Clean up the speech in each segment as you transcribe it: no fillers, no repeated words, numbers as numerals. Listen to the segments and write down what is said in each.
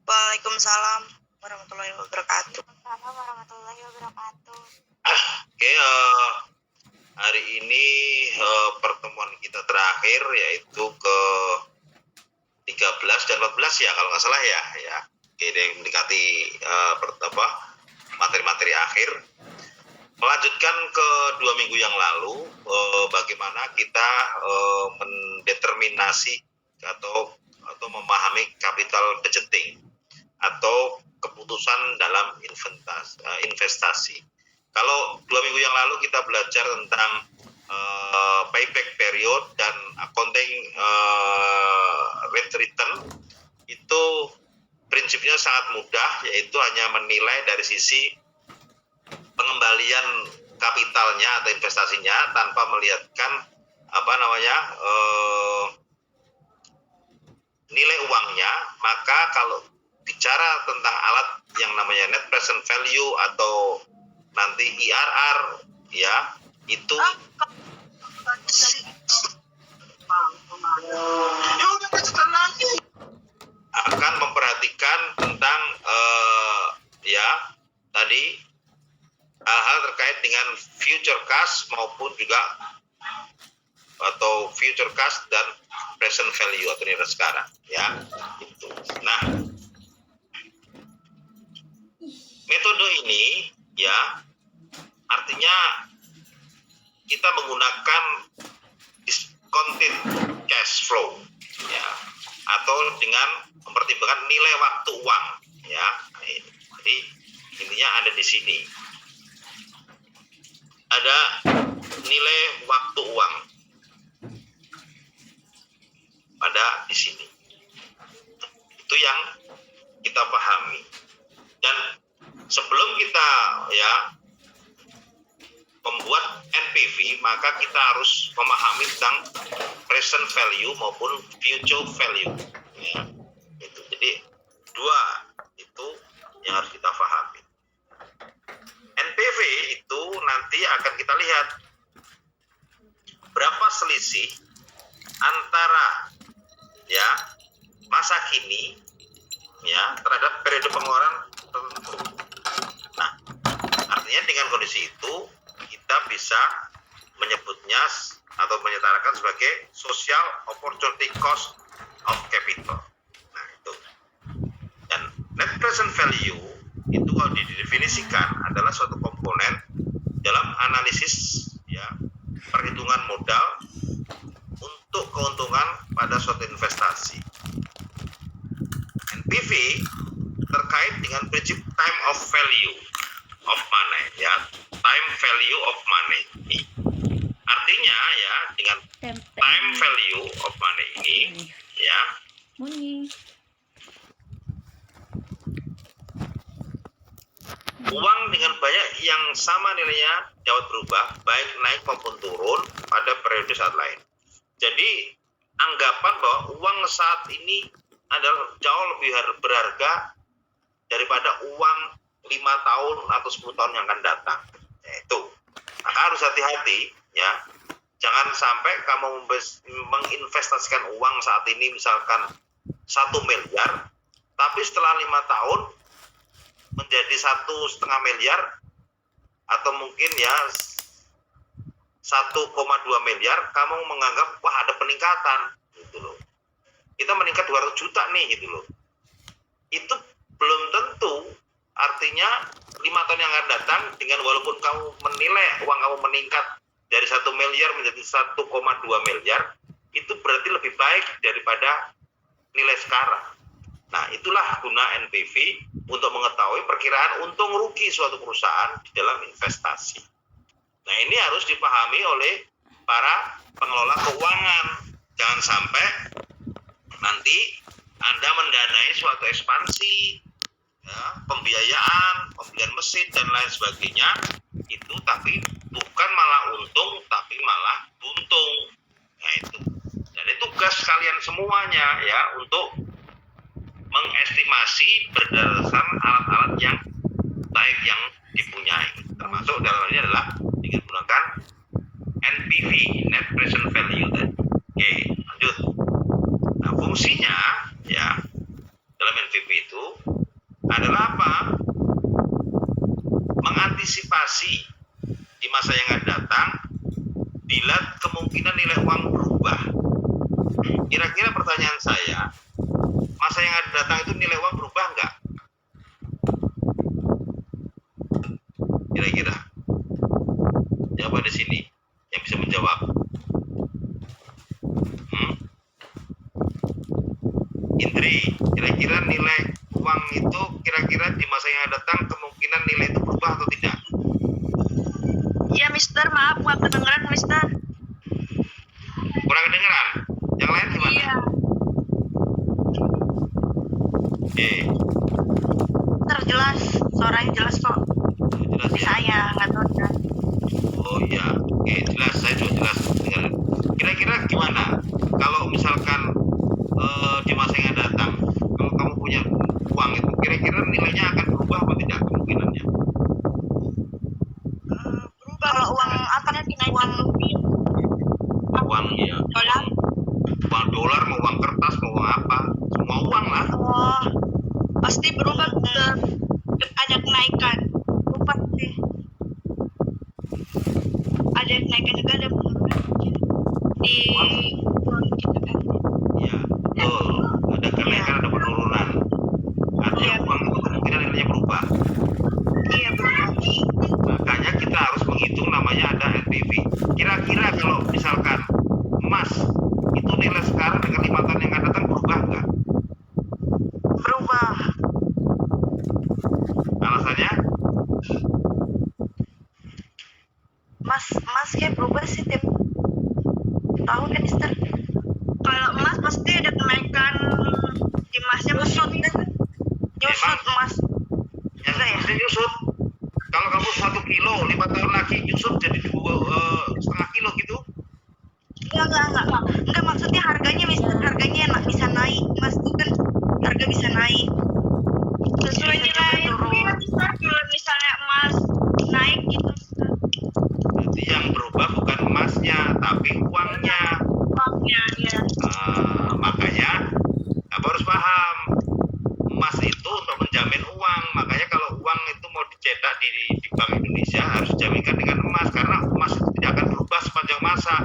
Waalaikumsalam warahmatullahi wabarakatuh. Oke, hari ini pertemuan kita terakhir yaitu ke 13 dan 14 ya kalau nggak salah ya. Oke, mendekati materi-materi akhir. Melanjutkan ke 2 minggu yang lalu, bagaimana kita mendeterminasi atau memahami capital budgeting atau keputusan dalam investasi. Kalau 2 minggu yang lalu kita belajar tentang payback period dan accounting rate return, itu prinsipnya sangat mudah, yaitu hanya menilai dari sisi pengembalian kapitalnya atau investasinya tanpa melihatkan nilai uangnya. Maka kalau bicara tentang alat yang namanya net present value atau nanti IRR ya, itu akan memperhatikan tentang tadi hal-hal terkait dengan future cash maupun juga atau future cash dan present value atau nilai sekarang ya itu. Nah, metode ini ya artinya kita menggunakan discounted cash flow ya, atau dengan mempertimbangkan nilai waktu uang ya. Jadi intinya ada di sini. Ada nilai waktu uang ada di sini. Itu yang kita pahami. Dan sebelum kita ya membuat NPV, maka kita harus memahami tentang present value maupun future value ya. Itu. Jadi dua itu yang harus kita pahami. NPV itu nanti akan kita lihat berapa selisih antara ya masa kini ya terhadap periode pengeluaran tertentu. Nah, artinya dengan kondisi itu kita bisa menyebutnya atau menyetarakan sebagai social opportunity cost of capital. Nah, itu. Dan net present value itu kalau didefinisikan adalah suatu komponen dalam analisis ya perhitungan modal untuk keuntungan pada suatu investasi. NPV terkait dengan prinsip time of value of money ya, time value of money. Artinya ya dengan time value of money ini ya uang dengan banyak yang sama nilainya dapat berubah baik naik maupun turun pada periode saat lain. Jadi anggapan bahwa uang saat ini adalah jauh lebih berharga daripada uang 5 tahun atau 10 tahun yang akan datang. Itu. Maka harus hati-hati ya. Jangan sampai kamu menginvestasikan uang saat ini misalkan 1 miliar, tapi setelah 5 tahun menjadi 1,5 miliar atau mungkin ya 1,2 miliar, kamu menganggap wah ada peningkatan gitu loh. Kita meningkat 200 juta nih gitu loh. Itu belum tentu, artinya 5 tahun yang akan datang dengan walaupun kamu menilai uang kamu meningkat dari 1 miliar menjadi 1,2 miliar, itu berarti lebih baik daripada nilai sekarang. Nah, itulah guna NPV untuk mengetahui perkiraan untung rugi suatu perusahaan di dalam investasi. Nah, ini harus dipahami oleh para pengelola keuangan. Jangan sampai nanti Anda mendanai suatu ekspansi, ya, pembiayaan, pembelian mesin, dan lain sebagainya, itu tapi bukan malah untung, tapi malah buntung. Nah, itu. Jadi tugas kalian semuanya ya untuk mengestimasi berdasarkan alat-alat yang baik yang dipunyai. Termasuk dalam ini adalah dengan menggunakan NPV, Net Present Value tadi. Oke, lanjut. Nah, fungsinya ya dalam NPV itu kemungkinan nilai uang berubah. Kira-kira pertanyaan saya, masa yang akan datang itu nilai uang berubah nggak? Kira-kira jawaban di sini yang bisa menjawab. Indri, kira-kira nilai uang itu kira-kira di masa yang akan datang kemungkinan nilai itu berubah atau tidak? Iya, Mister. Maaf, nggak kedengeran, Mister. Kurang kedengeran? Yang lain gimana? Iya. Oke, Terjelas. Suaranya jelas kok. jelas Di ya? saya, nggak tahu dia. Oh iya, oke, jelas, saya juga jelas. Dengar. Kira-kira gimana kalau misalkan di masa yang akan datang, kalau kamu punya uang itu, kira-kira nilainya akan berubah atau tidak kemungkinannya? Berubah kalau uang apa nih? Uang Uang ya, dolar. uang dolar, mau uang kertas, mau uang apa, semua uang lah. Oh, pasti berubah, Mister. Ada kenaikan. Berubah sih. Ada kenaikan juga, ada penurunan di uang kita kan. Ya, betul. Ada kenaikan, ada penurunan. Artinya Iya. uang itu kemungkinan nilainya berubah. Iya, berubah. Makanya kita harus menghitung namanya ada NPV. Kira-kira kalau misalkan emas itu nilai sekarang dengan 5 tahun yang akan datang berubah nggak? Berubah. Alasannya? Mas kayak berubah sih tiap tahun kan, Mister. Kalau emas pasti ada kenaikan di emasnya. Nyusut emas. Yang Enggak ya? pasti nyusut. Kalau kamu 1 kilo 5 tahun lagi nyusut jadi 2,5 kilo gitu. Enggak, maksudnya harganya, Mister. Harganya enak, bisa naik. Emas itu kan harga bisa naik. Sesuai nilai rupiah, Mister. Kalau misalnya emas naik gitu, Mister. Jadi yang berubah bukan emasnya tapi uangnya. Uangnya, ya. Makanya kamu harus paham, emas itu untuk menjamin uang. Makanya kalau uang itu mau dicetak di Bank Indonesia harus dijaminkan dengan emas, karena emas itu tidak akan berubah sepanjang masa.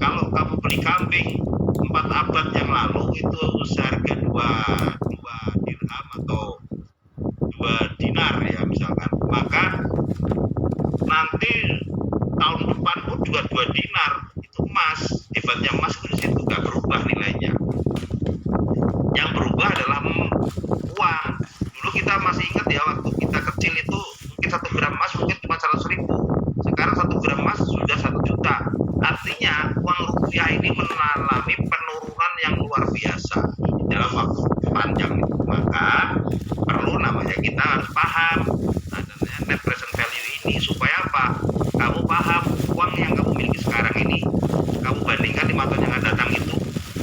Kalau kamu beli kambing 4 abad yang lalu itu seharga 2 dirham atau 2 dinar ya misalkan, maka nanti tahun depan pun juga 2 dinar itu emas. Hebatnya emas itu di situ nggak berubah nilainya. Yang berubah adalah uang. Dulu kita masih ingat ya, waktu kita kecil itu mungkin 1 gram emas mungkin cuma 100.000. Sekarang 1 gram emas sudah 1 juta. Artinya uang rupiah ini mengalami penurunan yang luar biasa dalam waktu panjang itu. Maka perlu namanya kita harus paham adanya net present value ini, supaya apa? Kamu paham uang yang kamu miliki sekarang ini, kamu bandingkan 5 tahun yang akan datang itu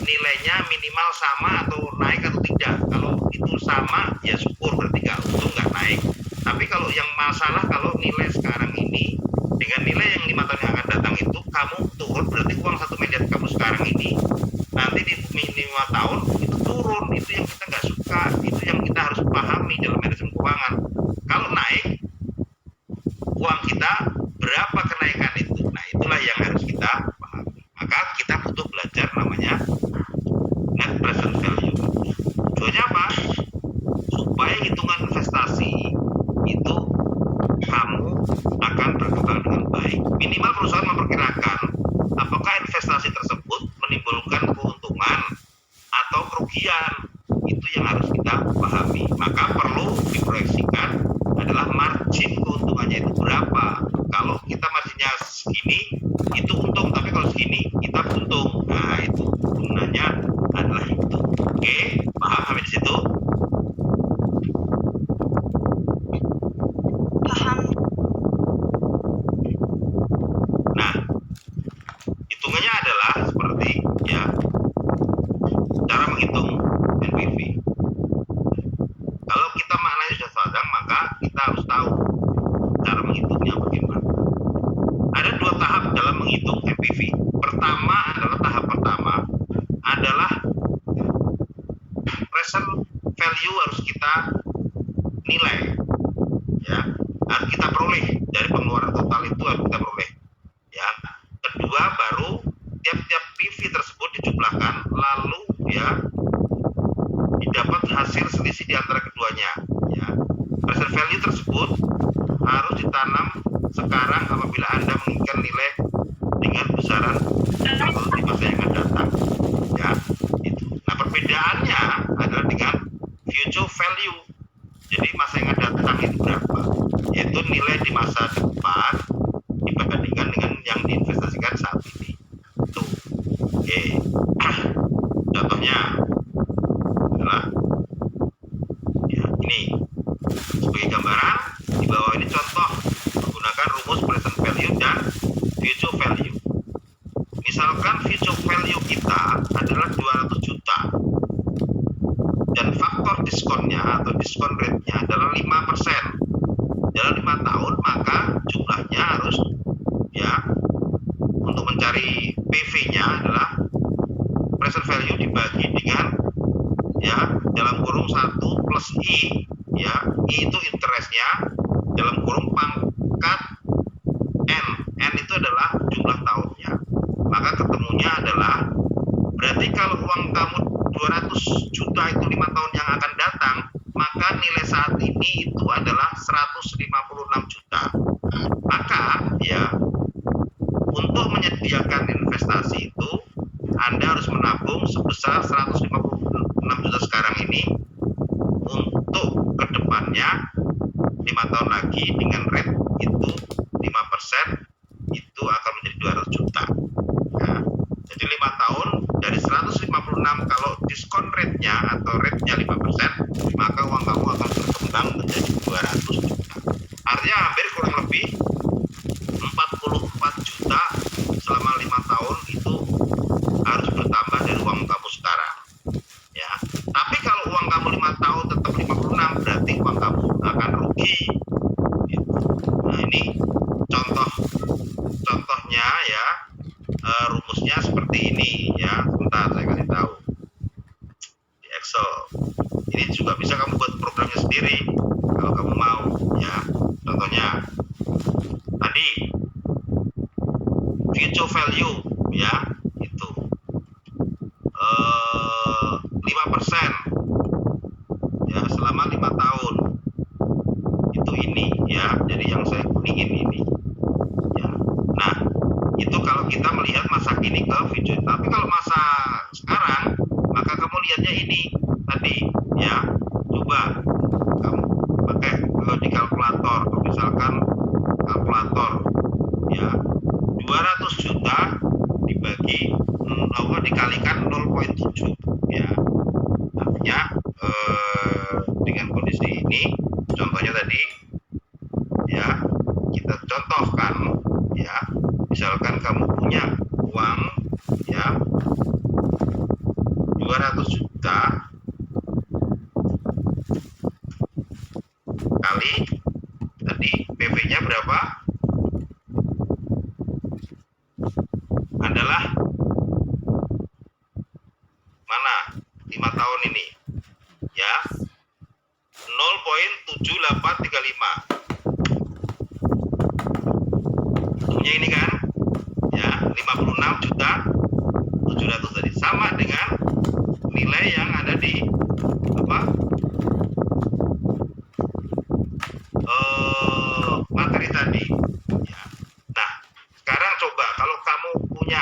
nilainya minimal sama atau naik atau tidak. Kalau itu sama ya syukur, berarti nggak untung, nggak naik. Tapi kalau yang masalah kalau nilai sekarang ini dengan nilai yang 5 tahun yang akan datang itu kamu turun, berarti uang 1 miliar kamu sekarang ini nanti di 5 tahun itu turun. Itu yang kita nggak suka, itu yang kita harus pahami dalam manajemen keuangan. Kalau naik uang kita berapa kenaikan itu, nah itulah yang harus kita pahami. Maka kita butuh belajar namanya net present value. Tujuannya apa? Supaya hitungan investasi itu kamu akan berkembang dengan baik. Minimal perusahaan memperkirakan apakah investasi tersebut menimbulkan keuntungan atau kerugian. Itu yang harus kita pahami. Maka perlu diproyeksikan adalah margin keuntungannya itu berapa. Kalau kita marginnya segini itu untung, tapi kalau segini kita untung. Nah itu gunanya adalah itu. Oke, paham sampai di situ? Paham. Nah, hitungannya adalah seperti ya, cara menghitung NPV. Kalau kita maknanya sudah sadar, maka kita harus tahu cara menghitungnya bagaimana. Ada 2 tahap dalam menghitung NPV. Tahap pertama adalah present value harus kita nilai, ya, harus kita peroleh dari pengeluaran total itu harus kita peroleh, ya. Kedua baru dijumlahkan lalu ya didapat hasil selisih di antara keduanya ya. Present value tersebut harus ditanam sekarang apabila Anda menginginkan nilai dengan besaran atau di masa yang akan datang ya. Itu. Nah, perbedaannya adalah dengan future value. Jadi masa yang akan datang itu berapa? Yaitu nilai di masa depan dibandingkan dengan yang diinvestasikan saat ini. Tuh. Oke. Contohnya adalah ya ini sebagai gambaran di bawah ini contoh menggunakan rumus present value dan future value. Misalkan future value kita adalah 200 juta dan faktor diskonnya atau diskon rate-nya adalah 5%. Dalam 5 tahun maka jumlahnya harus ya untuk mencari PV-nya adalah present value dibagi dengan ya dalam kurung 1 plus I ya, I itu interestnya dalam kurung pangkat N itu adalah jumlah tahunnya, maka ketemunya adalah berarti kalau uang kamu 200 juta itu 5 tahun yang akan datang, maka nilai saat ini itu adalah 156 juta. Maka ya untuk menyediakan investasi itu Anda harus menabung sebesar 156 juta sekarang ini untuk kedepannya 5 tahun lagi dengan rate itu 5% itu akan menjadi 200 juta ya. Jadi 5 tahun dari 156 kalau diskon rate-nya atau rate-nya 5% maka uang kamu akan berkembang menjadi 200 juta. Artinya hampir kurang lebih 44 juta selama 5 tahun itu harus bertambah dari uang kamu sekarang ya. Tapi kalau uang kamu 5 tahun tetap 56 berarti uang kamu akan rugi gitu. Nah ini contohnya ya, rumusnya seperti ini ya. Sebentar saya kasih tahu di Excel. Ini juga bisa kamu buat programnya sendiri kalau kamu mau ya. Contohnya tadi future value ya itu 5% ya selama 5 tahun itu ini ya, jadi yang saya kuningin ini ya. Nah itu kalau kita melihat masa kini ke future, tapi kalau masa sekarang maka kamu lihatnya ini tadi ya. Coba kamu pakai di kalkulator, misalkan kalkulator ya 200 juta dibagi dikalikan 0,7 ya. Artinya dengan kondisi ini contohnya tadi ya kita contohkan ya, misalkan kamu punya uang ya 200 juta kali tadi PV-nya berapa adalah mana 5 tahun ini ya 0,7835 punya ini kan ya 56 juta 700 tadi sama dengan nilai yang ada di apa materi tadi ya. Nah sekarang coba kalau kamu punya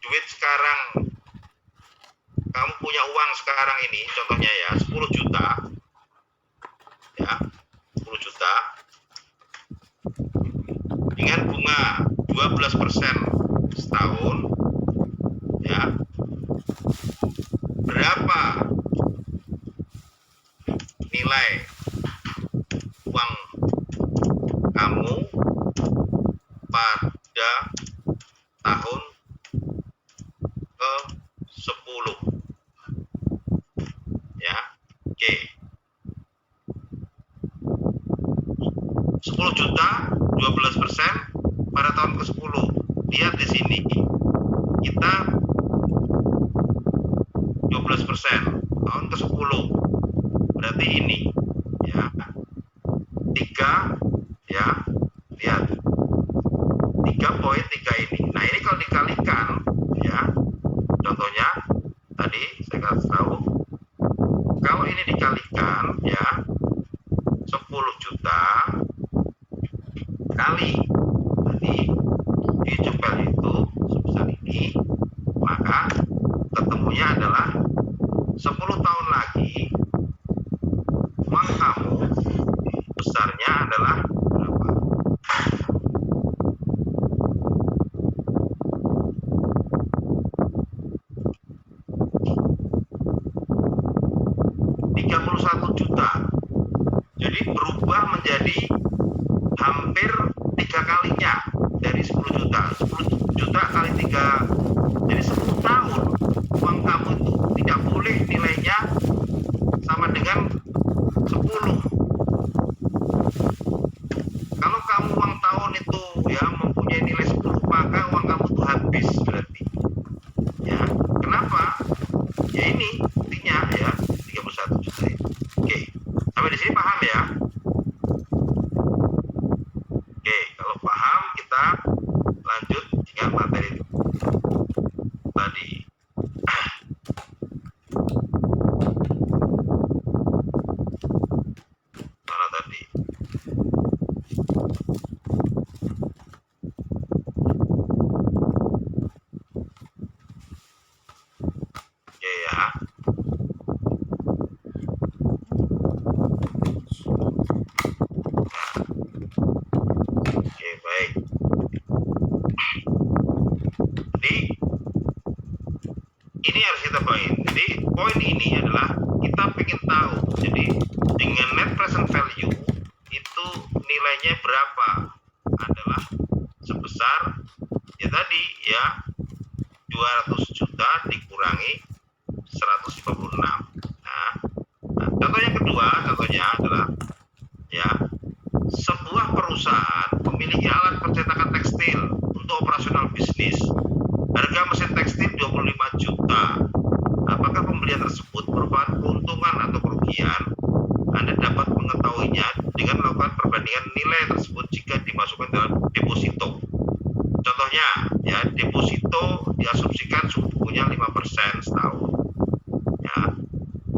duit sekarang, kamu punya uang sekarang ini contohnya ya 10 juta ya 10 juta dengan bunga 12% setahun ya, berapa nilai uang kamu pada tahun ke-10 ya. Oke. 10 juta 12% pada tahun ke-10. Lihat di sini. Kita 12% tahun ke-10. Berarti ini ya. 3 ya. Lihat. 3.3 ini. Nah, ini kalau dikalikan ya dikalikan ya 10 juta kali tadi dicupel itu sebesar ini, maka ketemunya adalah 10 tahun lagi uang kamu besarnya adalah berapa? Rp31 juta. Jadi berubah menjadi hampir 3 kalinya dari 10 juta. 10 juta kali 3, jadi 10 tahun uang kamu itu tidak boleh nilainya sama dengan 10. Kalau kamu uang tahun itu ya mempunyai nilai 10, maka uang kamu itu habis berarti. Ya, kenapa? Ya ini buktinya ya 31 juta. Oke, sampai di sini paham ya? Oke, kalau paham kita lanjut dengan materi tadi. Mana tadi? Oke ya. Oke, baik. Jadi ini harus kita poin. Jadi poin ini adalah kita ingin tahu. Jadi dengan net present value itu nilainya berapa? Adalah sebesar ya tadi ya 200 juta dikurangi 156. Nah, contoh yang kedua, contohnya adalah ya sebuah perusahaan memiliki alat percetakan tekstil untuk operasional bisnis. Harga mesin tekstil 25 juta. Apakah pembelian tersebut merupakan keuntungan atau kerugian? Anda dapat mengetahuinya dengan melakukan perbandingan nilai tersebut jika dimasukkan dalam deposito. Contohnya, ya deposito diasumsikan suku bunganya 5% setahun. Ya,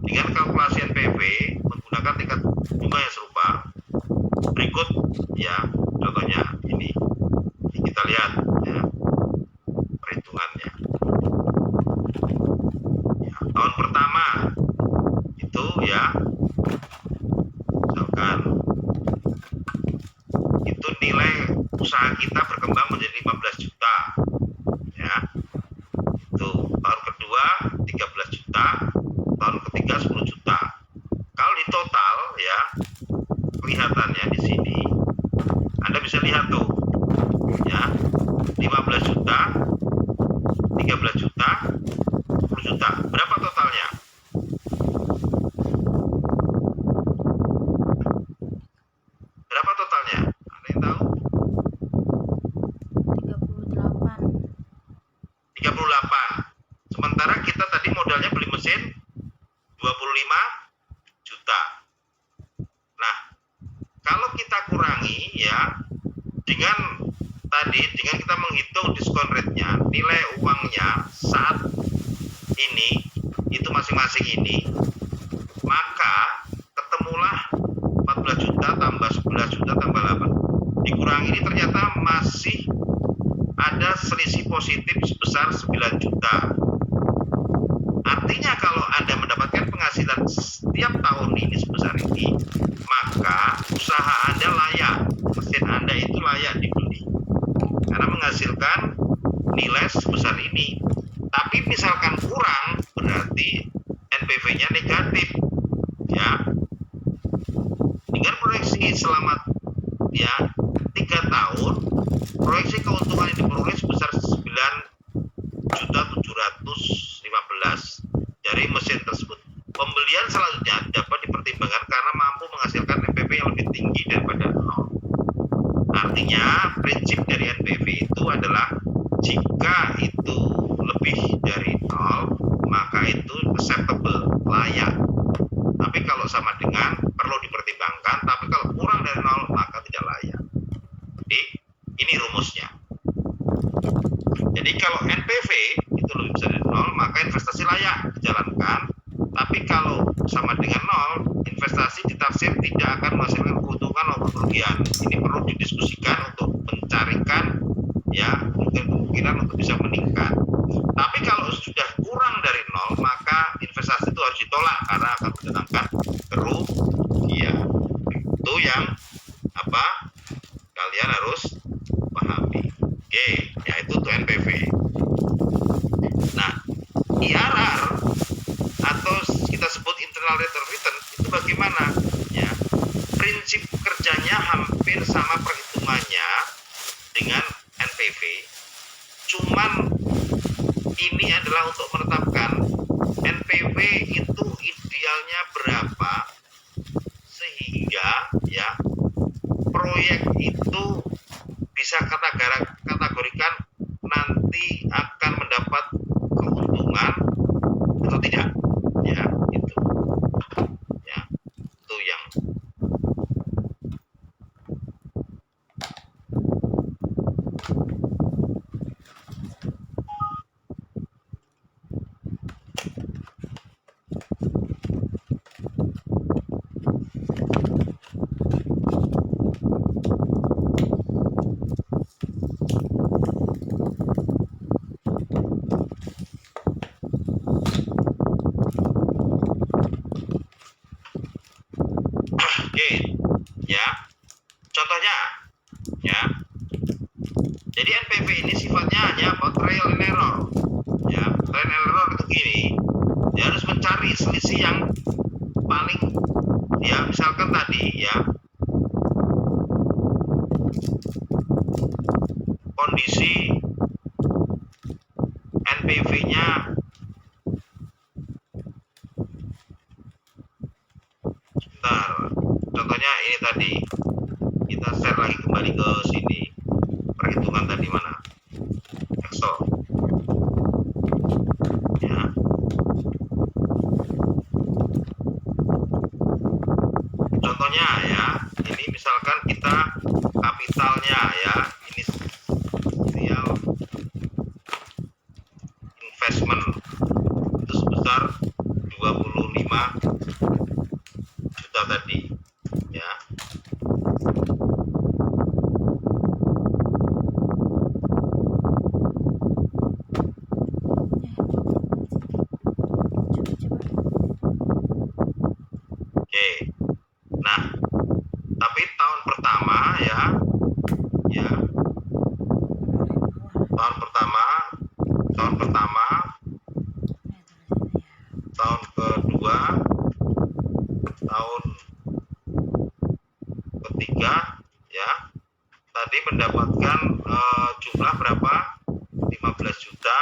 dengan kalkulasi NPV menggunakan tingkat bunga yang serupa. Berikut ya contohnya ini kita lihat ya perhitungannya. Ya, tahun pertama itu ya misalkan itu nilai usaha kita berkembang menjadi 15 juta ya, itu tahun kedua 13 juta, tahun ketiga 10 juta. Kalau di total ya kelihatannya di sini Anda bisa lihat tuh ya 15 juta, 13 juta, 10 juta. Berapa totalnya? Berapa totalnya? Ada yang tahu? 38. Sementara kita tadi modalnya beli mesin 25 juta. Nah, kalau kita kurangi ya dengan tadi dengan kita menghitung diskon rate-nya, nilai uangnya saat ini itu masing-masing ini, maka ketemulah 14 juta tambah 11 juta tambah 8. Dikurangi ini ternyata masih ada selisih positif sebesar 9 juta. Artinya kalau Anda mendapatkan penghasilan setiap tahun ini sebesar ini, maka usaha Anda layak, mesin Anda itu layak dibeli karena menghasilkan nilai sebesar ini. Tapi misalkan kurang, berarti NPV-nya negatif ya. Dengan proyeksi selama ya 3 tahun, proyeksi keuntungan yang diperoleh sebesar 9.715 dari mesin tersebut. Pembelian selanjutnya dapat dipertimbangkan karena mampu menghasilkan NPV yang lebih tinggi daripada 0. Artinya prinsip dari NPV itu adalah jika itu lebih dari 0 maka itu acceptable, layak. Tapi kalau sama dengan perlu dipertimbangkan, tapi kalau kurang dari 0 maka tidak layak. Jadi ini rumusnya. Jadi kalau NPV itu lebih besar dari 0 maka investasi layak dijalankan. Tapi kalau sama dengan nol, investasi ditaksir tidak akan menghasilkan keuntungan maupun kerugian. Ini perlu didiskusikan untuk mencarikan ya kemungkinan untuk bisa meningkat. Tapi kalau sudah kurang dari nol, maka investasi itu harus ditolak karena akan mendatangkan kerugian. Itu yang apa? Kalian harus pahami. Oke, yaitu untuk NPV. Nah, IRR atau kita sebut internal rate of return itu bagaimana? Ya, prinsip kerjanya hampir sama perhitungannya dengan NPV. Cuman ini adalah untuk menetapkan NPV itu idealnya berapa sehingga ya proyek itu bisa kategorikan nanti akan mendapat keuntungan atau tidak ya itu ya itu yang oke ya contohnya ya. Jadi NPV ini sifatnya hanya apa? Trial and error. Ya, trial and error itu gini. Dia harus mencari selisih yang paling ya misalkan tadi ya kondisi NPV-nya sebentar. Contohnya ini tadi. Kita share lagi kembali ke sini. Perhitungan tadi mana? Excel. Ya. Contohnya ya, ini misalkan kita kapitalnya ya, inisial investment itu sebesar 25 juta tadi ya. Oke. Nah, tapi tahun pertama ya tahun pertama tahun kedua, tahun ketiga ya tadi mendapatkan jumlah berapa? 15 juta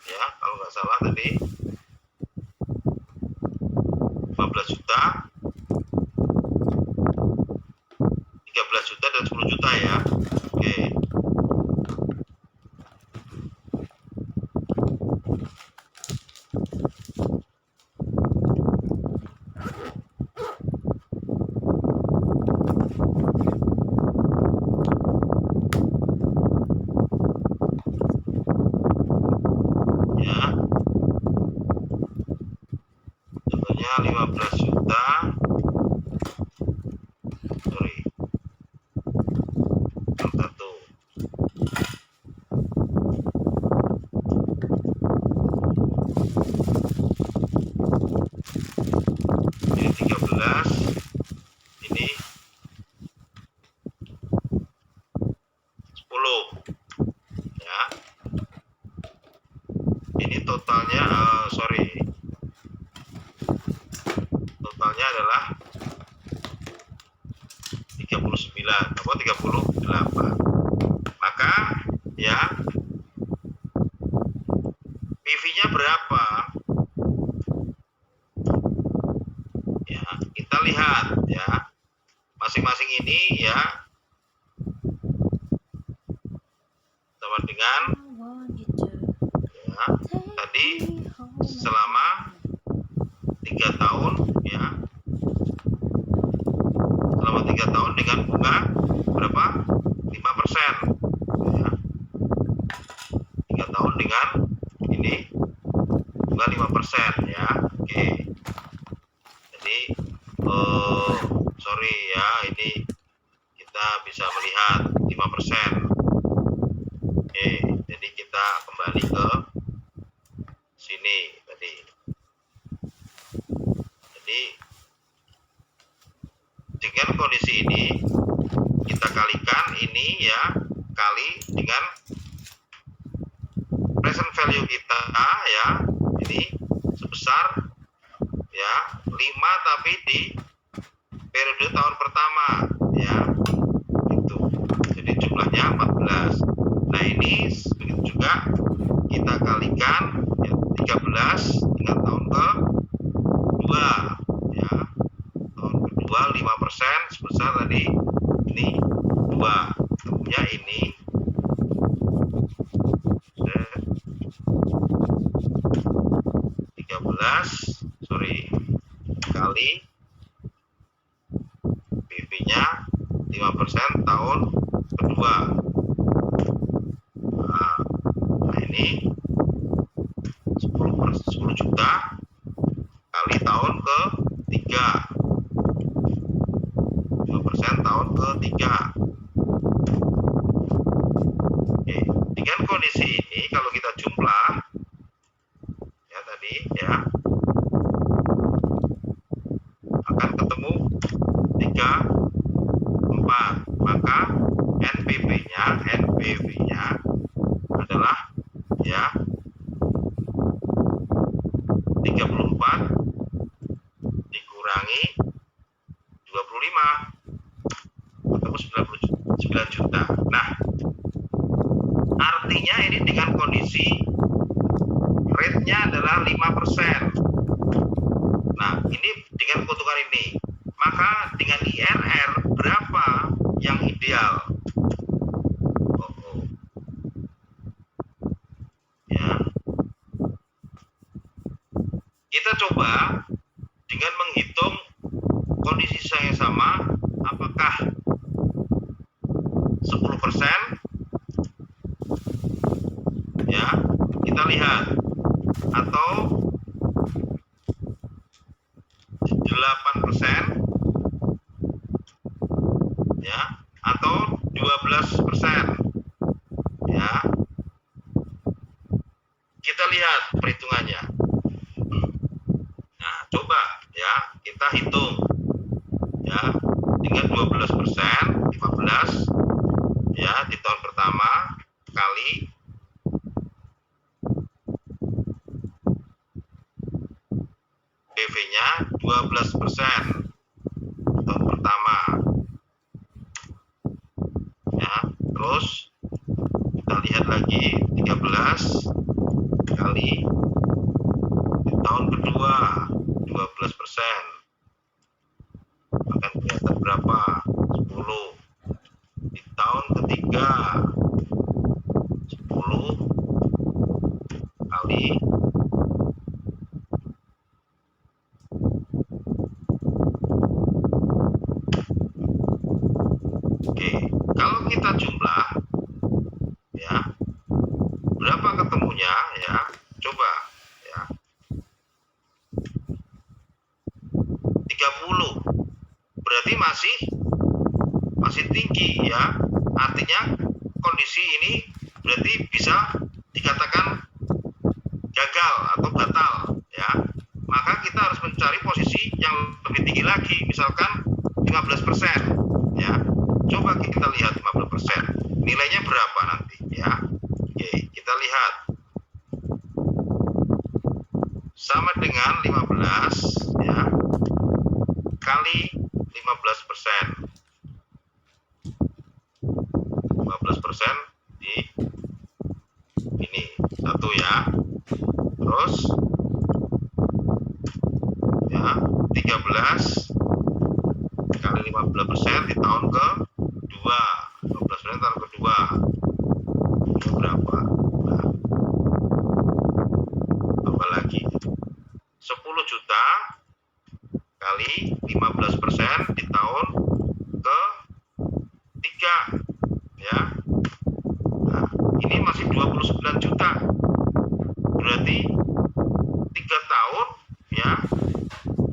ya kalau nggak salah tadi 15 juta 13 juta dan 10 juta ya. Oke. Ya. Contohnya 15 juta. Sorry. Yang satu. Ini 13. Ini 10. Ya. Ini totalnya totalnya adalah 39 atau 38. Maka ya PV-nya berapa? Ya, kita lihat ya. Masing-masing ini ya sama dengan ya tadi selama 3 tahun ya. Selama 3 tahun dengan bunga berapa? 5% ya. 3 tahun dengan ini 5%. juga 5% ya. Oke. Jadi sorry ya, ini kita bisa melihat 5%. Oke, jadi kita kembali ke sini tadi. Jadi dengan kondisi ini kita kalikan ini ya, kali dengan present value kita ya, ini sebesar ya 5 tapi di periode tahun pertama ya, itu jadi jumlahnya 14. Nah ini begitu juga kita kalikan ya, 13 dengan tahun kedua ya, tahun kedua 5% sebesar tadi ini 2, ketemunya ini 13 kali PV-nya 5% tahun kedua. Nah ini 10 juta kali tahun ketiga, 5% tahun ketiga. Oke, dengan kondisi ini kalau kita jumlah ya tadi ya, akan ketemu 34, maka NPV-nya adalah ya 34 dikurangi 25 ketemu 99 juta. Nah, artinya ini dengan kondisi rate-nya adalah 5%. Nah, ini dengan keuntungan ini, maka dengan IRR berapa yang ideal? Ya. Kita coba dengan menghitung kondisi yang sama, apakah 10% ya, kita lihat, atau 8% ya, atau 12% ya. Kita lihat perhitungannya. Nah, coba ya kita hitung ya, dengan 12%, 15 ya di tahun pertama kali PV-nya 12% tahun pertama ya. Terus kita lihat lagi 13 kali di tahun kedua 12%, akan kelihatan berapa? 10 di tahun ketiga, 10 kali Oke, kalau kita jumlah ya, berapa ketemunya ya? Coba ya. 30. Berarti masih tinggi ya. Artinya kondisi ini berarti bisa dikatakan gagal atau batal ya. Maka kita harus mencari posisi yang lebih tinggi lagi, misalkan 15% ya. Coba kita lihat 15%. Nilainya berapa nanti ya? Oke, kita lihat. Sama dengan 15 ya, kali 15%. 15% di ini satu ya. Terus ya 13 kali 15% di tahun kedua, 15% tahun kedua. Ini berapa? Nah, apa lagi? 10 juta kali 15% di tahun ketiga ya. Nah, ini masih 29 juta. Berarti ya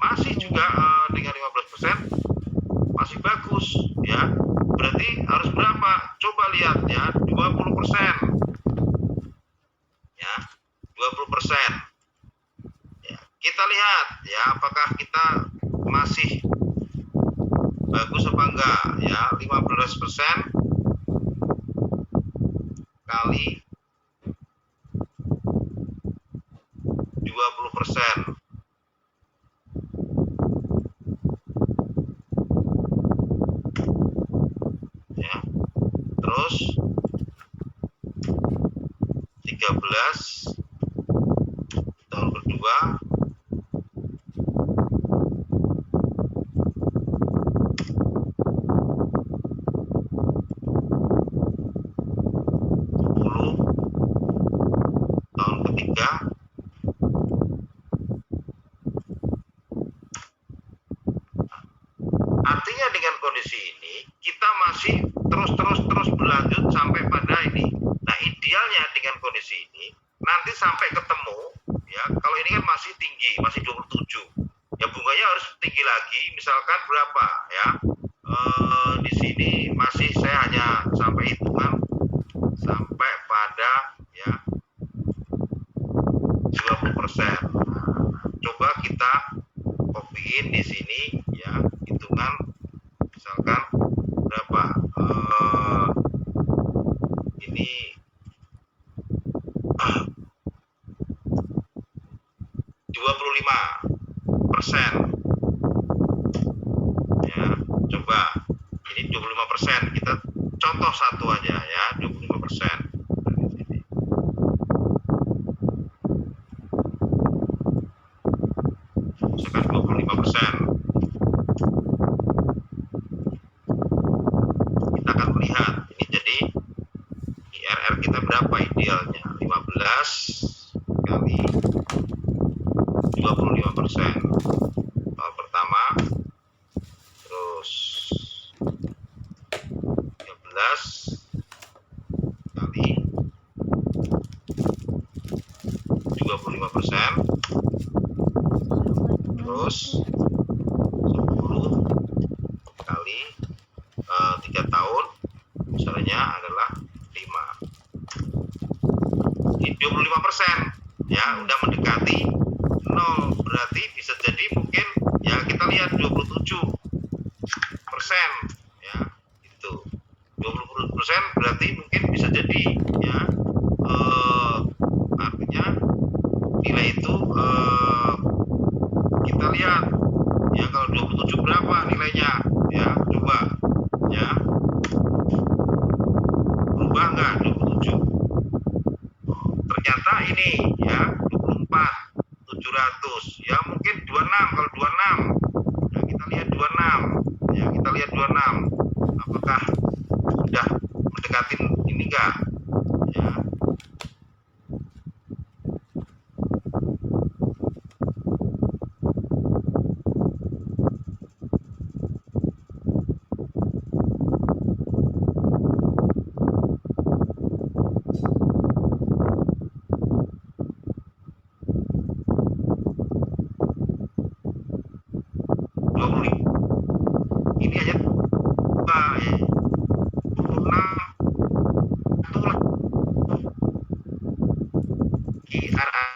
masih juga dengan 15% masih bagus ya. Berarti harus berapa? Coba lihat ya, 20% ya, 20%. Ya, kita lihat ya apakah kita masih bagus apa enggak ya. 15% kali 20%. Ya. Terus 13 tahun kedua tahun ketiga artinya dengan kondisi ini kita masih terus berlanjut sampai pada ini. Nah idealnya dengan kondisi ini nanti sampai ketemu ya, kalau ini kan masih tinggi, masih 27 ya, bunganya harus tinggi lagi, misalkan berapa ya, di sini masih saya hanya sampai hitungan sampai pada ya 20%. Coba kita copyin di sini ya, hitungan misalkan berapa, ini 25% ya. Coba ini 25%, kita contoh satu aja ya, 25%. Misalkan 25%. Kita akan melihat ini jadi IRR kita berapa idealnya, 15 kali 25%. Tahun pertama, terus 13 kali 25%, terus 10 kali 3 tahun, misalnya adalah 5. Ini 25% ya, udah mendekati 0, berarti bisa jadi mungkin ya kita lihat 27% ya, itu 20% berarti mungkin bisa jadi ya, artinya nilai itu kita lihat ya, kalau 27 berapa nilainya ya, coba ya, berubah nggak 27? Ternyata ini ya 24.700 ya, mungkin 26. Kalau 26 ya kita lihat 26 ya, kita lihat 26 apakah sudah mendekati ini enggak ya. Ini hanya ya, 26 itulah IRR.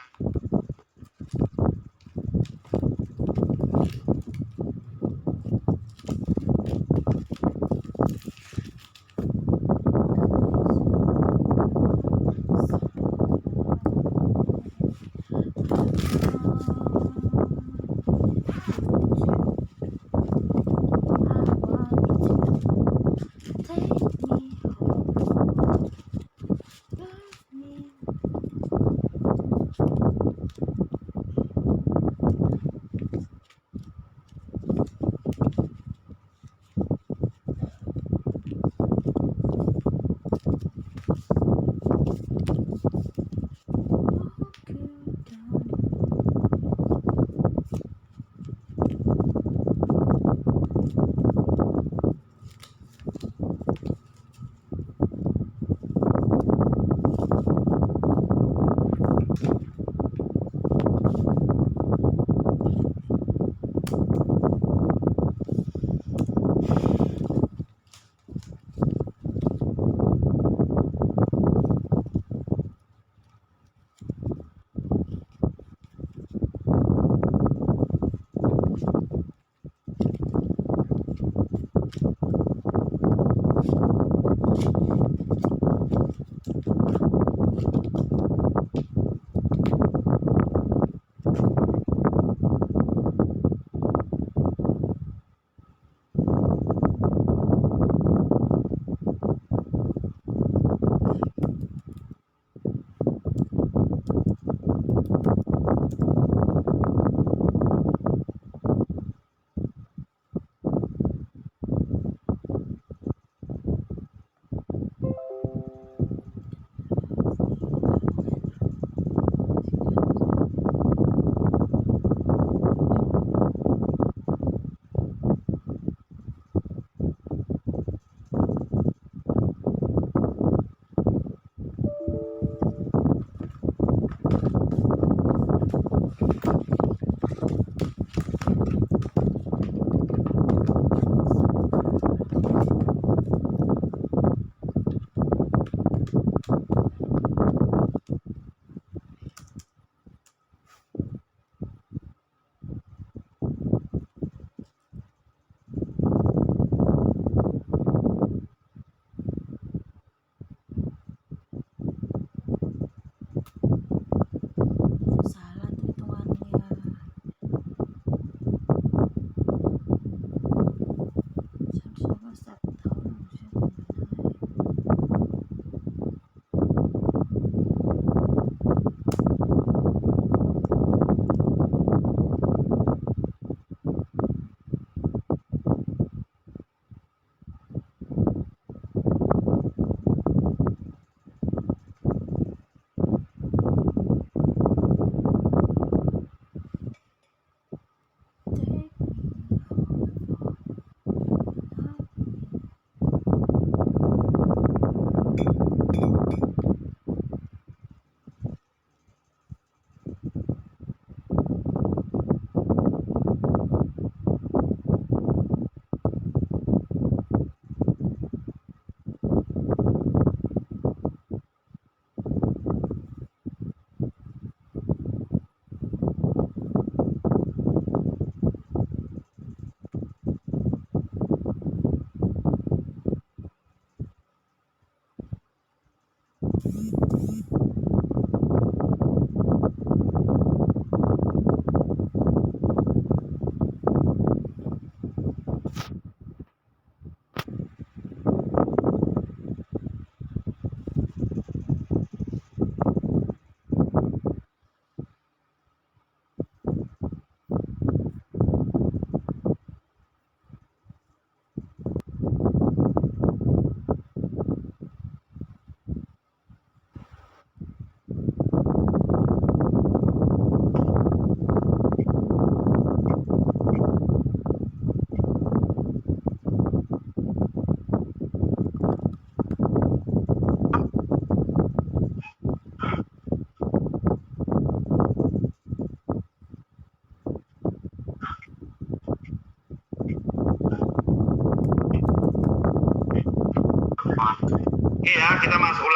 Oke ya, kita masuk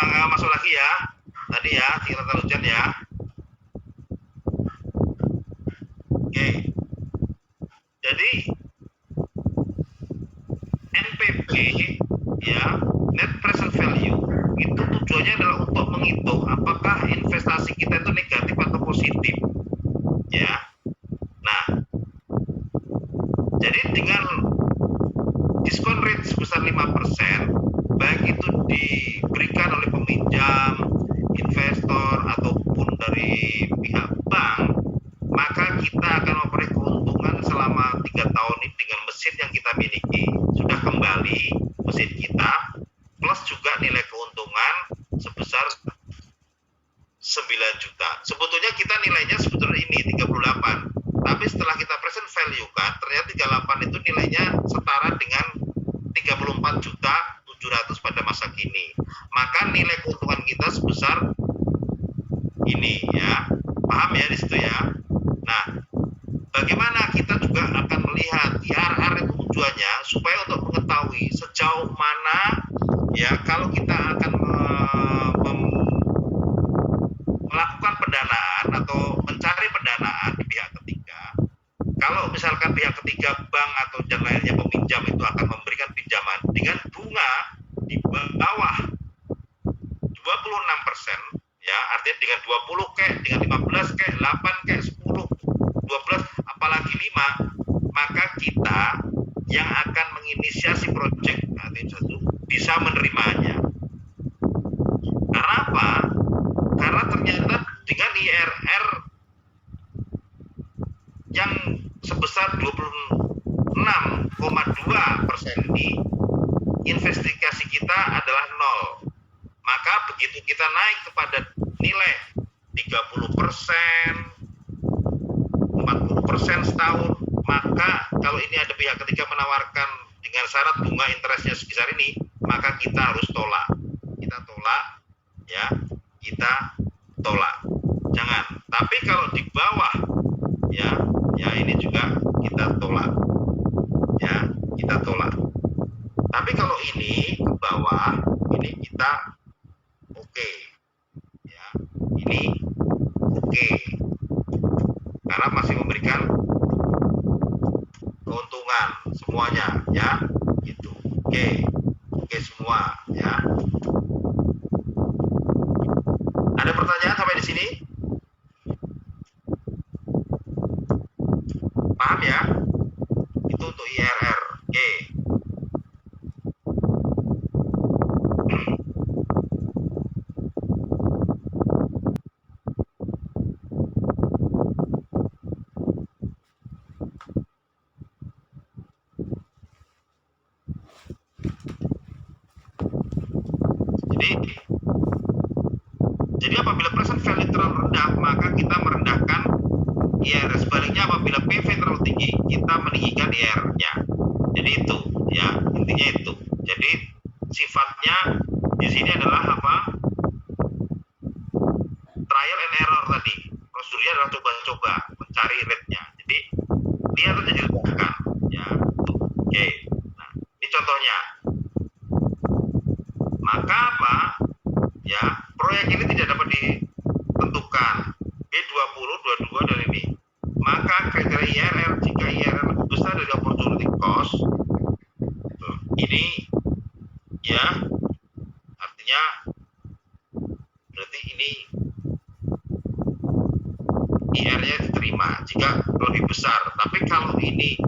lagi ya. Tadi ya, catatan hujan ya. Oke. Jadi NPV ya, net present value itu tujuannya adalah untuk menghitung apakah investasi kita itu negatif atau positif. Ya. Nah, jadi dengan diskon rate sebesar 5%, baik itu diberikan oleh peminjam, investor, ataupun dari pihak bank, maka kita akan memperoleh keuntungan selama 3 tahun ini dengan mesin yang kita miliki. Sudah kembali mesin kita, plus juga nilai keuntungan sebesar 9 juta. Sebetulnya kita nilainya sebetulnya ini 38. Tapi setelah kita present value kan, ternyata 38 itu nilainya setara dengan 34 juta 700 pada masa kini. Maka nilai keuntungan kita sebesar ini ya. Paham ya di situ ya. Nah, bagaimana kita juga akan melihat IRR itu tujuannya supaya untuk mengetahui sejauh mana ya kalau kita akan melakukan pendanaan atau mencari pendanaan di pihak ketiga. Kalau misalkan pihak ketiga bank atau yang lainnya peminjam itu akan memberikan pinjaman dengan bunga di bawah 26%, ya artinya dengan 20 dengan 15 8 10, 12 apalagi 5, maka kita yang akan menginisiasi proyek bisa menerimanya. Karena apa? Karena ternyata dengan IRR yang sebesar 26,2% ini, investigasi kita adalah 0. Maka begitu kita naik kepada nilai 30%, 40% setahun, maka kalau ini ada pihak ketiga menawarkan dengan syarat bunga interestnya sebesar ini, maka kita harus tolak. Kita tolak, ya, kita tolak. Jangan. Tapi kalau di bawah, ya ini juga kita tolak. Ya, kita tolak. Tapi kalau ini ke bawah, ini kita oke. Ya, ini oke. Karena masih memberikan keuntungan semuanya, ya. Gitu. Oke semua, ya. Ada pertanyaan sampai di sini? Paham ya? Itu untuk IRR. Oke. Jadi apabila present value terlalu rendah, maka kita merendahkan IRR. Sebaliknya apabila PV terlalu tinggi, kita meninggikan IRR-nya. Jadi itu, ya intinya itu. Jadi sifatnya di sini adalah apa? Trial and error tadi. Prosedurnya adalah coba-coba mencari rate-nya. Jadi dia terjadi ledakan, ya. Oke. Nah, ini contohnya. Maka apa? Ya, proyek ini tidak dapat ditentukan B20, 22 dan ini. Maka kriteria IRR jika IRR lebih besar dari opportunity cost, ini ya artinya berarti berarti ini IR-nya diterima jika lebih besar. Tapi kalau ini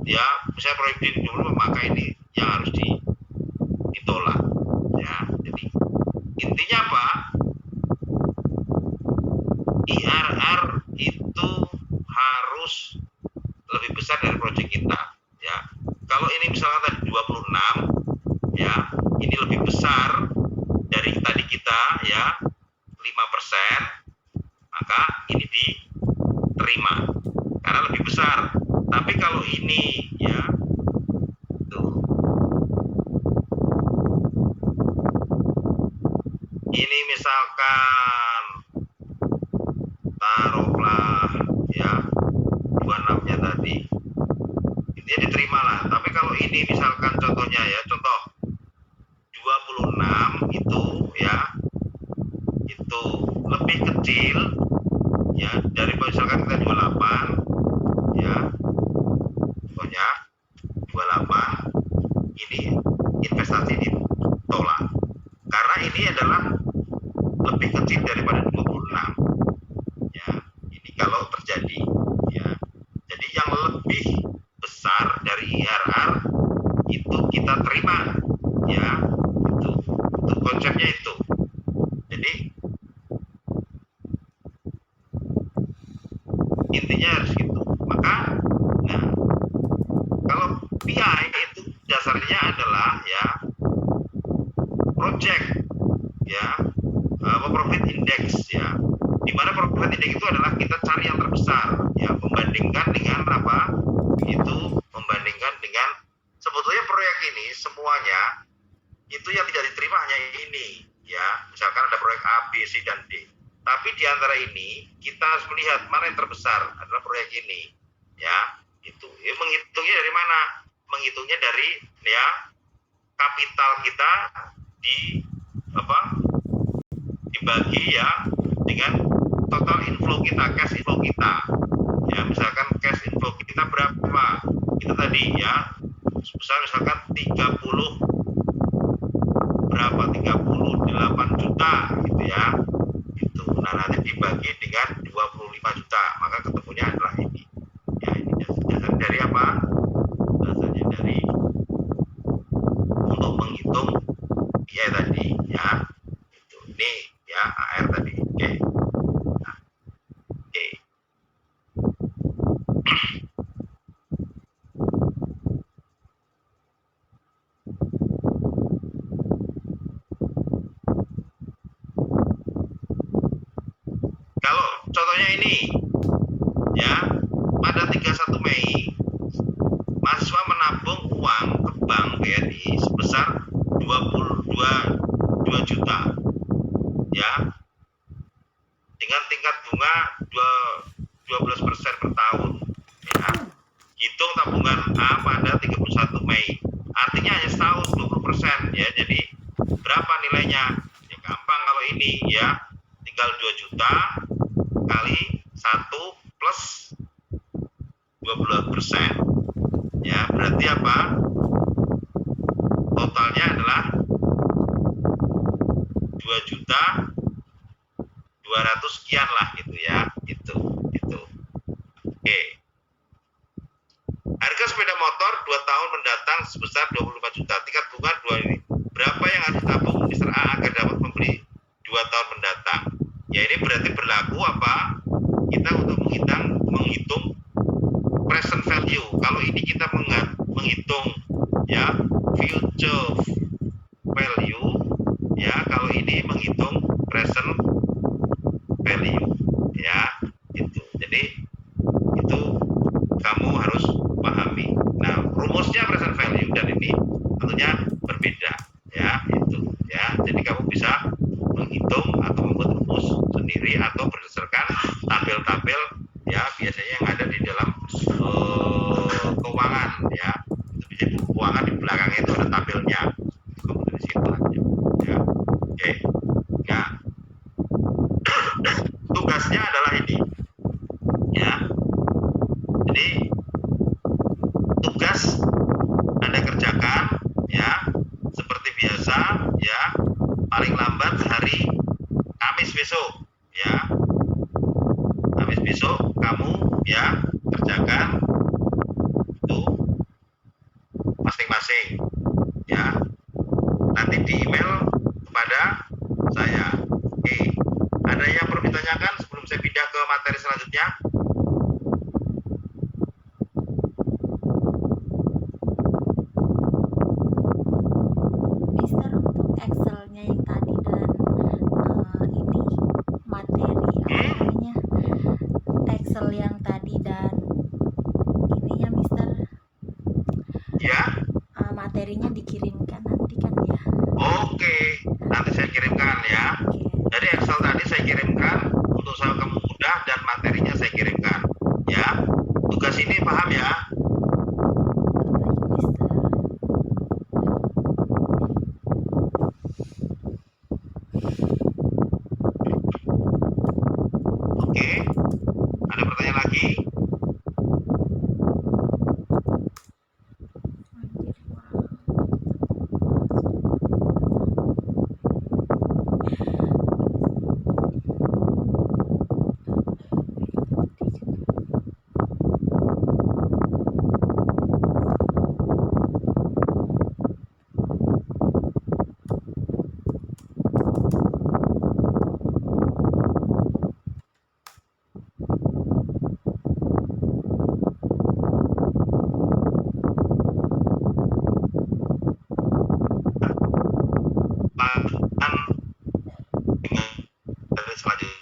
ya misalnya proyek dulu, maka ini yang harus ditolak ya. Jadi intinya apa, IRR itu harus lebih besar dari proyek kita ya. Kalau ini misalnya tadi 26 ya, ini lebih besar dari tadi kita ya 5%, maka ini diterima karena lebih besar. Tapi kalau ini ya tuh, ini misalkan taruhlah ya 26-nya tadi, intinya diterima lah. Tapi kalau ini misalkan contohnya ya, contoh 26 itu ya, itu lebih kecil ya dari misalkan kita 28 ya, contohnya 28, ini investasi ditolak karena ini adalah lebih kecil daripada 26 ya. Ini kalau terjadi ya, jadi yang lebih besar dari IRR itu kita terima ya, itu konsepnya itu. Jadi intinya harus gitu. Maka nah, kalau PI itu dasarnya adalah ya project ya, profit index ya, dimana profit index itu adalah kita cari yang terbesar ya, membandingkan dengan apa, itu membandingkan dengan sebetulnya proyek ini semuanya itu yang tidak diterima hanya ini ya, misalkan ada proyek A, B, C, dan D. Tapi di antara ini kita harus melihat mana yang terbesar adalah proyek ini ya. Itu ya, menghitungnya dari mana? Menghitungnya dari ya kapital kita di apa, dibagi ya dengan total inflow kita, cash inflow kita ya. Misalkan cash inflow kita berapa, itu tadi ya sebesar misalkan 38 juta gitu ya, itu nah nanti dibagi dengan 25 juta, maka ketemunya adalah ini ya. Ini dasarnya dari apa, dasarnya dari untuk menghitung biaya tadi ya, itu ini ya AR tadi. Oke. Nah, oke. Kalau contohnya ini ya, pada 31 Mei mahasiswa menabung uang ke bank BNI sebesar 22 juta ya, dengan tingkat bunga 12% per tahun ya. Hitung tabungan A pada 31 Mei, artinya hanya setahun 20% ya. Jadi berapa nilainya? Ya gampang kalau ini ya, tinggal 2 juta kali 1 plus 12% ya, berarti apa, totalnya adalah 2 juta 200 sekian lah gitu ya, itu. Oke. Harga sepeda motor 2 tahun mendatang sebesar 25 juta, tingkat bunga 2 ini, berapa yang harus ditabung Mr. A agar dapat membeli 2 tahun mendatang ya. Ini berarti berlaku apa, kita untuk menghitung present value. Kalau ini kita menghitung ya future value ya, kalau ini menghitung present value ya, itu. Jadi itu kamu harus pahami. Nah, rumusnya present value dan ini tentunya berbeda ya, itu ya. Jadi kamu bisa menghitung atau membuat rumus sendiri atau berdasarkan tabel-tabel ya, biasanya yang ada di dalam keuangan ya. Itu bisa buku keuangan, di belakangnya itu ada tabelnya, kamu dari situ aja ya. Oke. Nah, tugasnya adalah ini ya. Jadi tugas Anda kerjakan ya seperti biasa ya, paling lambat hari Kamis besok ya, Kamis besok kamu ya kerjakan itu masing-masing ya, nanti di email kepada saya. Oke, ada yang perlu ditanyakan sebelum saya pindah ke materi selanjutnya? Mister, untuk Excelnya yang tadi dan ini materi apa namanya Excel yang tadi dan ininya Mister, Ya, materinya dikirimkan nanti kan ya? oke, nanti saya kirimkan ya. Oke. Jadi Excel tadi saya kirimkan untuk usaha kamu mudah dan materinya saya kirimkan ya. Tugas ini paham ya? Baik Mister. Oke, ada pertanyaan lagi? Lanjutkan dengan materi selanjutnya.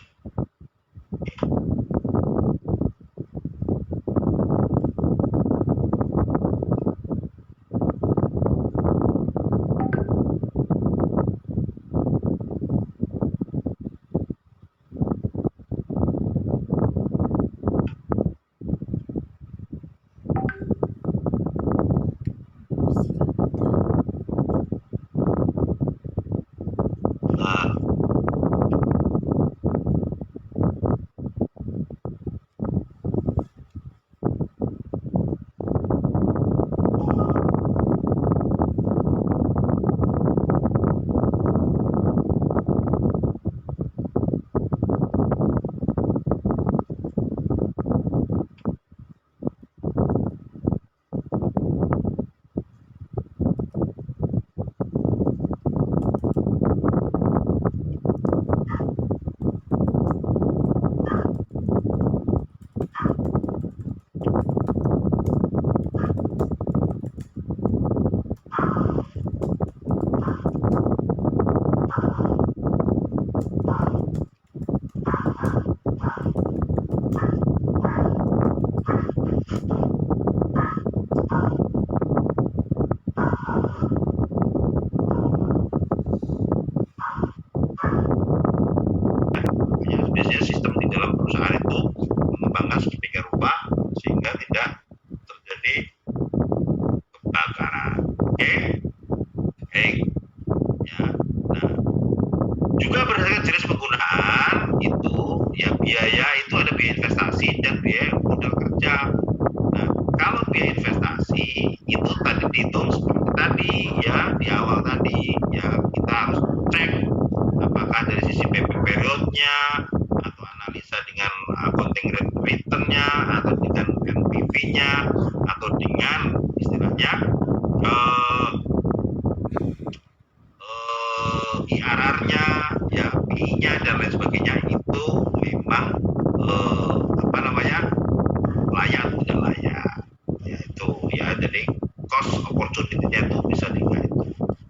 Nah, biasanya sistem di dalam perusahaan itu mengembangkan sedemikian rupa sehingga tidak terjadi kebakaran. Oke, baik ya. Nah, juga berdasarkan jenis penggunaan itu ya, biaya itu ada biaya investasi dan biaya modal kerja. Nah, kalau biaya investasi itu tadi dihitung seperti tadi ya, di awal tadi ya, kita harus cek apakah dari sisi PP periodnya atau analisa dengan accounting return-nya atau dengan NPV-nya atau dengan istilahnya IRR-nya ya, PI-nya dan lain sebagainya, itu memang apa namanya, layak tidak layak ya, itu ya. Jadi cost opportunity-nya itu bisa dilihat itu.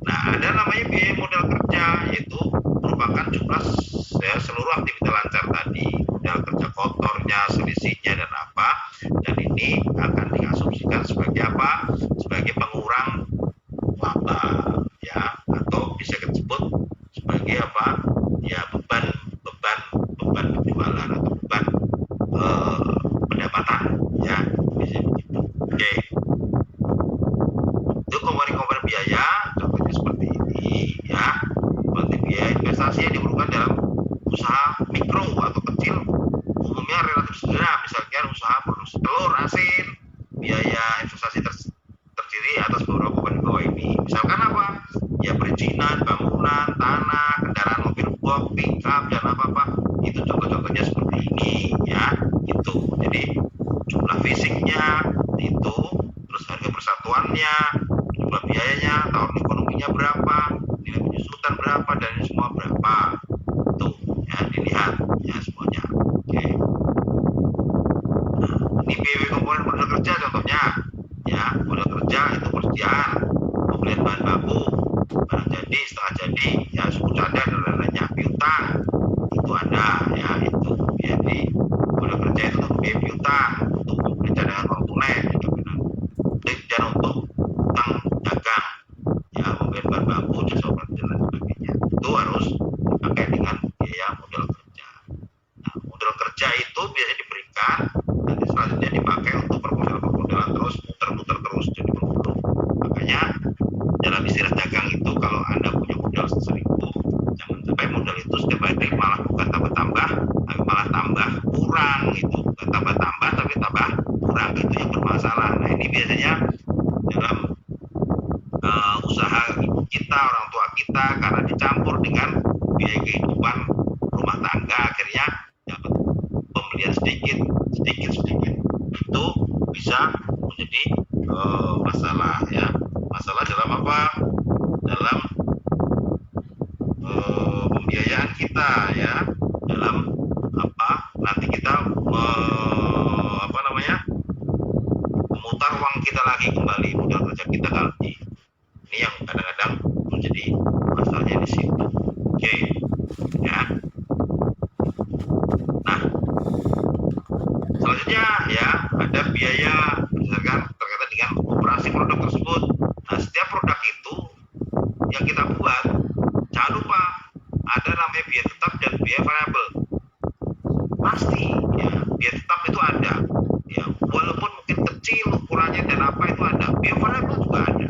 Nah, ada namanya biaya modal kerja, yaitu merupakan jumlah ya, seluruh aktivitas lancar tadi, modal kerja kotornya, selisihnya dan apa, dan ini akan diasumsikan sebagai apa, sebagai pengurang laba ya, atau bisa disebut sebagai apa ya, beban penjualan atau beban pendapatan ya, bisa begitu. Oke, itu komponen biaya contohnya seperti ini ya. Seperti biaya investasi yang diperlukan dalam usaha mikro atau kecil umumnya relatif sederhana, misalkan usaha produksi telur asin, biaya investasi terdiri atas beberapa komponen bawah ini. Misalkan apa ya, perizinan, bangunan, tanah, kendaraan, mobil, box, pick up, dan apa-apa. Itu contoh-contohnya seperti ini ya. Itu. Jadi jumlah fisiknya itu, terus harga persatuannya, jumlah biayanya, tahun ekonominya berapa, nilai penyusutan berapa, dan ini semua berapa. Itu ya dilihat ya semuanya. Oke. Nah, ini PW komponen modal kerja contohnya. Ya, modal kerja itu persediaan, pembelian bahan baku, barang jadi, setengah jadi, ya suku cadang dan lain-lainnya, piutang itu ada ya, itu jadi modal kerja itu untuk biaya piutang, untuk membeli cadangan uang tunai, dan untuk utang dagang, ya pembelian bahan baku, jasa operasi dan lain sebagainya, itu harus dipakai dengan biaya modal kerja. Nah, modal kerja itu biasanya diberikan, nanti selanjutnya dipakai untuk permodalan terus, muter-muter terus, jadi berbulu. Makanya dalam istilah dagang itu, kalau Anda punya modal 1.000, jangan sampai modal itu setiap hari malah bukan tambah-tambah, tapi malah tambah kurang. Itu bukan tambah-tambah, tapi tambah kurang, itu yang bermasalah. Nah, ini biasanya dalam usaha ibu kita, orang tua kita, karena dicampur dengan biaya kehidupan rumah tangga, akhirnya dapat pembelian sedikit, itu bisa menjadi masalah ya. Masalah dalam apa? Dalam pembiayaan kita ya, dalam apa, nanti kita memutar uang kita lagi kembali, modal kerja kita kali. Ini yang kadang-kadang menjadi masalahnya di situ. Oke ya. Nah, selanjutnya ya, ada biaya berdasarkan terkait dengan operasi produk tersebut. Nah, setiap produk itu yang kita buat, jangan lupa ada namanya biaya tetap dan biaya variabel. Pasti ya, biaya tetap itu ada ya, walaupun mungkin kecil ukurannya dan apa itu ada. Biaya variabel juga ada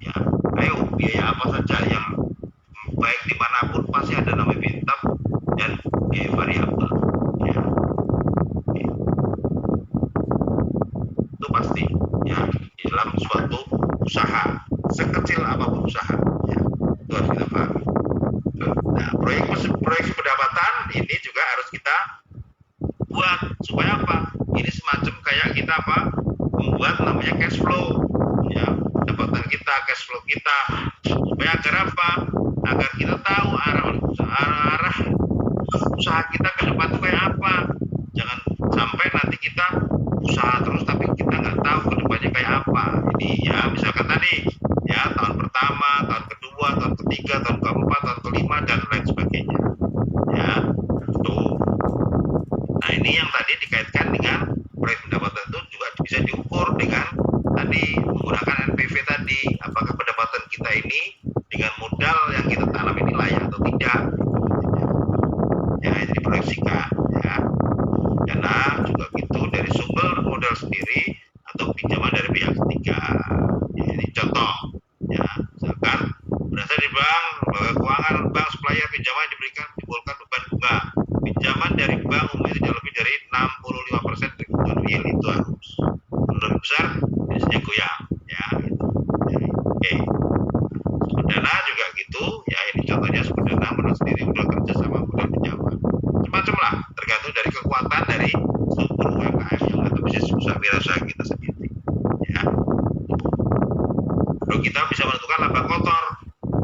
ya. Ayo, biaya apa saja yang baik dimanapun pasti ada namanya biaya tetap dan biaya variabel ya. Itu pasti ya, di dalam suatu usaha, sekecil apapun usaha ya, itu harus kita pahami. Nah, proyeksi pendapatan ini juga harus kita buat supaya apa? Ini semacam kayak kita apa? Membuat namanya cash flow ya, pendapatan kita, cash flow kita, supaya agar apa? Agar kita tahu arah usaha kita ke depan itu kayak apa. Jangan sampai nanti kita usaha terus tapi kita nggak tahu ke depannya kayak apa. Ini ya, misalkan tadi ya, tahun pertama, tahun kedua, tahun ketiga, tahun keempat, tahun kelima, dan lain sebagainya ya. Itu. Nah, ini yang tadi dikaitkan dengan proyek pendapatan itu juga bisa diukur dengan tadi menggunakan NPV tadi, apakah pendapatan kita ini dengan modal yang kita tanam ini layak atau tidak ya, itu diproyeksikan ya. Karena juga gitu, dari sumber modal sendiri atau pinjaman dari pihak ketiga ya, ini contoh ya, misalkan berasal dari bank, lembaga keuangan, bank, supplier, pinjaman diberikan menimbulkan beban bunga. Pinjaman dari bank umumnya tidak lebih dari 65% dari kebutuhan real, itu harus. Kalau lebih besar biasanya goyang ya, gitu. Ya, oke. Sumber dana juga gitu ya, ini contohnya sumber dana modal sendiri, modal kerja sama modal pinjaman, macam lah, tergantung dari kekuatan dari struktur UMKM atau bisnis usaha wirausaha kita sendiri ya. Lalu kita bisa menentukan laba kotor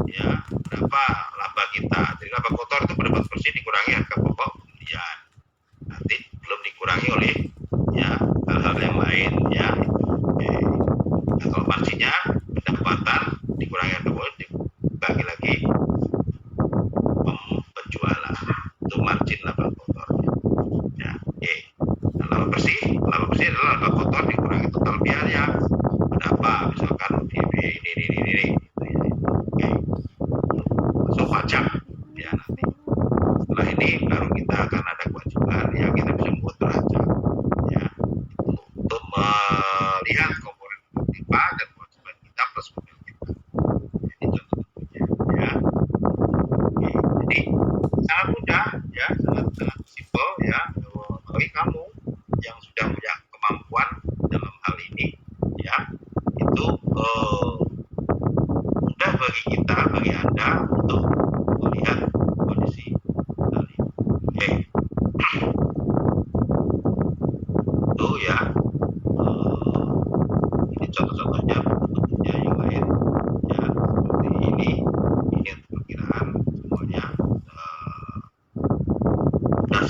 ya, berapa laba kita. Jadi laba kotor itu pendapat bersih dikurangi harga pokok pembelian, nanti belum dikurangi oleh ya hal-hal yang lain ya. Oke. Nah, kalau marginnya pendapatan dikurangi harga pokok, dibagi lagi penjualan, itu margin laba kotor ya. Oke. Nah, laba bersih adalah laba kotor dikurangi total biaya, berapa misalkan ini gitu ya. Oke. Masuk pajak ya, nanti setelah ini baru kita akan ada kewajiban ya, kita bisa membuat neraca ya, itu untuk melihat komponen aktiva dan kewajiban kita plus modal kita. Jadi contoh-contohnya ya. Oke. Jadi sangat mudah ya, sangat simpel ya, bagi kamu yang sudah punya kemampuan dalam hal ini ya, itu mudah bagi kita, bagi Anda untuk melihat kondisi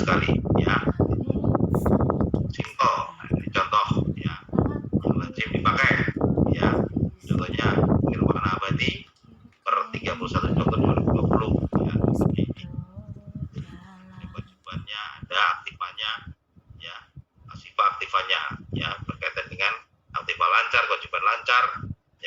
sekali ya. Simple. Nah, ini contoh ya. Lazim dipakai ya. Contohnya nirwana abadi per 31 Oktober 2020